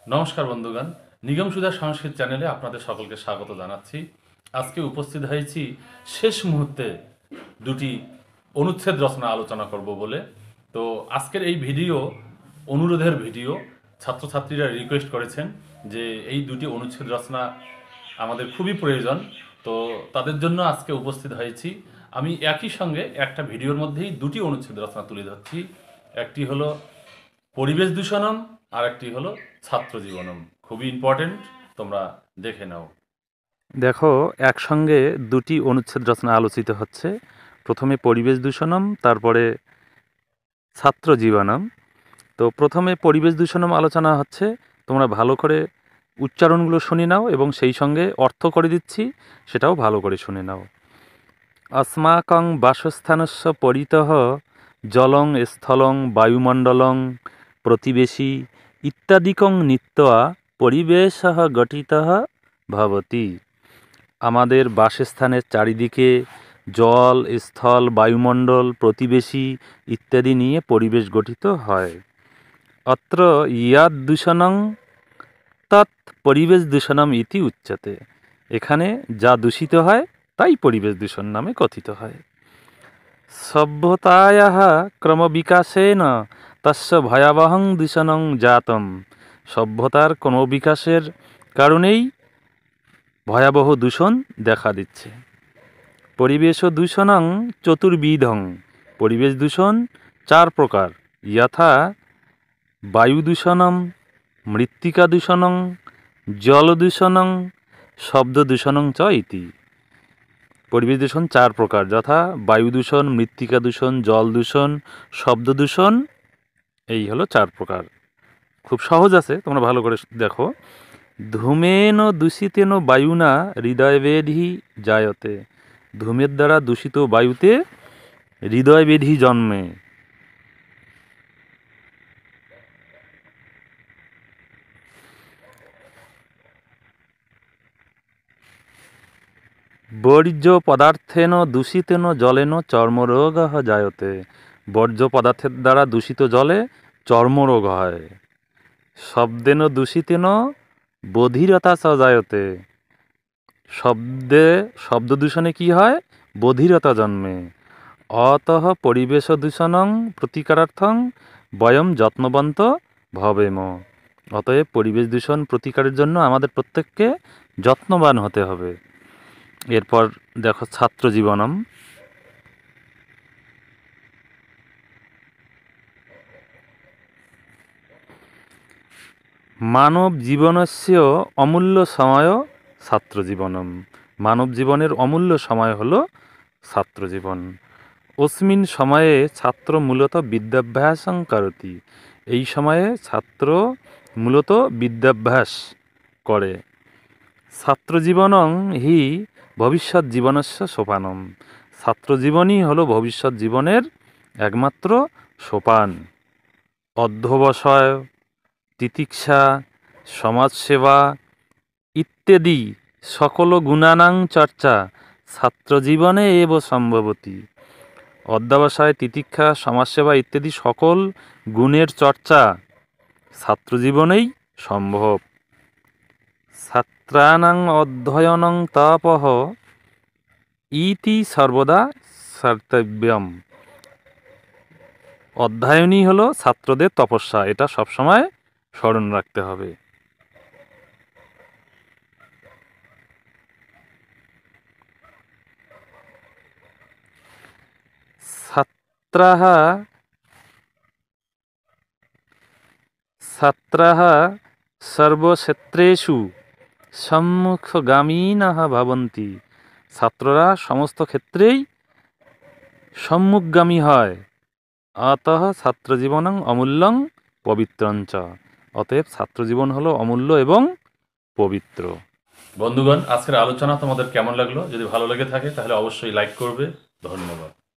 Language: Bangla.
নমস্কার বন্ধুগণ, নিগম সুধা সংস্কৃত চ্যানেলে আপনাদের সকলকে স্বাগত জানাচ্ছি। আজকে উপস্থিত হয়েছি শেষ মুহূর্তে দুটি অনুচ্ছেদ রচনা আলোচনা করব বলে। তো আজকের এই ভিডিও অনুরোধের ভিডিও। ছাত্রছাত্রীরা রিকোয়েস্ট করেছেন যে এই দুটি অনুচ্ছেদ রচনা আমাদের খুবই প্রয়োজন। তো তাদের জন্য আজকে উপস্থিত হয়েছি। আমি একই সঙ্গে একটা ভিডিওর মধ্যেই দুটি অনুচ্ছেদ রচনা তুলে ধরছি। একটি হলো পরিবেশ দূষণম, আর একটি হলো ছাত্র জীবনম। খুবই ইম্পর্টেন্ট, তোমরা দেখে নাও। দেখো, একসঙ্গে দুটি অনুচ্ছেদ রচনা আলোচিত হচ্ছে। প্রথমে পরিবেশ দূষণম, তারপরে ছাত্র জীবনম। তো প্রথমে পরিবেশ দূষণম আলোচনা হচ্ছে। তোমরা ভালো করে উচ্চারণগুলো শুনে নাও এবং সেই সঙ্গে অর্থ করে দিচ্ছি, সেটাও ভালো করে শুনে নাও। अस्माकं বাসস্থানস্য পরিতঃ জলং স্থলং বায়ুমণ্ডলং প্রতিবেশী ইত্যাদিকং নীত্বা পরিবেশঃ গঠিতঃ ভবতি। আমাদের বাসস্থানের চারিদিকে জল, স্থল, বায়ুমণ্ডল, প্রতিবেশী ইত্যাদি নিয়ে পরিবেশ গঠিত হয়। অত্র ইয়াদ দূষণং তৎ পরিবেশ দূষণম ইতি উচ্যতে। এখানে যা দূষিত হয় তাই পরিবেশ দূষণ নামে কথিত হয়। সভ্যতায়াঃ ক্রমবিকাশেন তস্য ভয়াবহং দূষণং জাতম। সভ্যতার ক্রমবিকাশের কারণেই ভয়াবহ দূষণ দেখা দিচ্ছে। পরিবেশ দূষণং চতুর্বিধং। পরিবেশ দূষণ চার প্রকার। যথা বায়ু দূষণম, মৃত্তিকা দূষণং, জল দূষণং, শব্দ দূষণং চ ইতি। পরিবেশ দূষণ চার প্রকার, যথা বায়ু দূষণ, মৃত্তিকা দূষণ, জল দূষণ, শব্দ দূষণ। এই হলো চার প্রকার। খুব সহজ আছে, তোমরা ভালো করে দেখো। ধূমেন দূষিতেন বায়ুনা হৃদয়বেধি জায়তে। ধূমের দ্বারা দূষিত বায়ুতে হৃদয়বেধি জন্মে। বর্জ্য পদার্থেন দূষিতেন জলেন চর্মরোগ জায়তে। বর্জ্য পদার্থের দ্বারা দূষিত জলে চর্মরোগ হয়। শব্দেন দূষিতেন বধিরতা চ জায়তে। শব্দ দূষণে কি হয়? বধিরতা জন্মে। অতঃ পরিবেশ দূষণং প্রতিকারার্থং বয়ম যত্নবন্ত ভবেম। অতএব পরিবেশ দূষণ প্রতিকারের জন্য আমাদের প্রত্যেককে যত্নবান হতে হবে। এরপর দেখো ছাত্র জীবনম। মানব জীবনস্য অমূল্য সময় ছাত্র জীবনম। মানব জীবনের অমূল্য সময় হলো ছাত্র জীবন। অস্মিন সময়ে ছাত্র মূলত বিদ্যাভ্যাসং করতি। এই সময়ে ছাত্র মূলত বিদ্যাভ্যাস করে। ছাত্র জীবনং হি ভবিষ্যৎ জীবনস্য সোপানম। ছাত্র জীবনই হলো ভবিষ্যৎ জীবনের একমাত্র সোপান। অধ্যবসায়, তিতিক্ষা, সমাজসেবা ইত্যাদি সকল গুণানাং চর্চা ছাত্রজীবনে এব সম্ভবতি। অধ্যবসায়, তিতিক্ষা, সমাজসেবা ইত্যাদি সকল গুণের চর্চা ছাত্রজীবনেই সম্ভব। ছাত্রানাং অধ্যয়নং তাপঃ ইতি সর্বদা স্মর্তব্যম। অধ্যয়নই হলো ছাত্রদের তপস্যা, এটা সবসময় স্মরণ রাখতে হবে। ছাত্রাः সর্বক্ষেত্রেষু সম্মুখগামিনঃ ভবন্তি। ছাত্ররা সমস্ত ক্ষেত্রেই সম্মুখগামী হয়। অতঃ ছাত্রজীবনং অমূল্যং পবিত্রঞ্চ। অতএব ছাত্রজীবন হলো অমূল্য এবং পবিত্র। বন্ধুগণ, আজকের আলোচনা তোমাদের কেমন লাগলো? যদি ভালো লেগে থাকে তাহলে অবশ্যই লাইক করবে। ধন্যবাদ।